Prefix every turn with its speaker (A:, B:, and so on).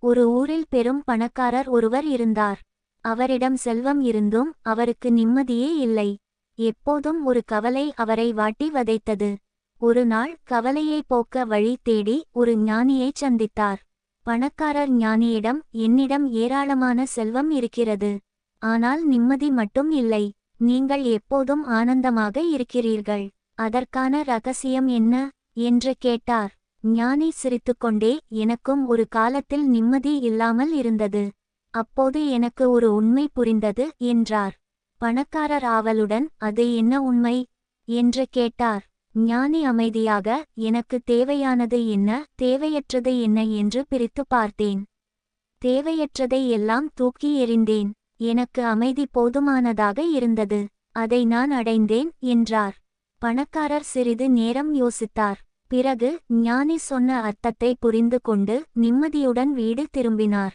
A: ஒரு ஊரில் பெரும் பணக்காரர் ஒருவர் இருந்தார். அவரிடம் செல்வம் இருந்தும் அவருக்கு நிம்மதியே இல்லை. எப்போதும் ஒரு கவலை அவரை வாட்டி வதைத்தது. ஒரு நாள் கவலையை போக்க வழி தேடி ஒரு ஞானியைச் சந்தித்தார். பணக்காரர் ஞானியிடம், என்னிடம் ஏராளமான செல்வம் இருக்கிறது, ஆனால் நிம்மதி மட்டும் இல்லை. நீங்கள் எப்போதும் ஆனந்தமாக இருக்கிறீர்கள், அதற்கான ரகசியம் என்ன என்று கேட்டார். ஞானி சிரித்துக்கொண்டே, எனக்கும் ஒரு காலத்தில் நிம்மதி இல்லாமல் இருந்தது. அப்போது எனக்கு ஒரு உண்மை புரிந்தது என்றார். பணக்காரர் ஆவலுடன், அது என்ன உண்மை என்று கேட்டார். ஞானி அமைதியாக, எனக்கு தேவையானது என்ன, தேவையற்றது என்ன என்று பிரித்து பார்த்தேன். தேவையற்றதை எல்லாம் தூக்கி எறிந்தேன். எனக்கு அமைதி போதுமானதாக இருந்தது, அதை நான் அடைந்தேன் என்றார். பணக்காரர் சிறிது நேரம் யோசித்தார். பிறகு ஞானி சொன்ன அர்த்தத்தை புரிந்து கொண்டு நிம்மதியுடன் வீடு திரும்பினார்.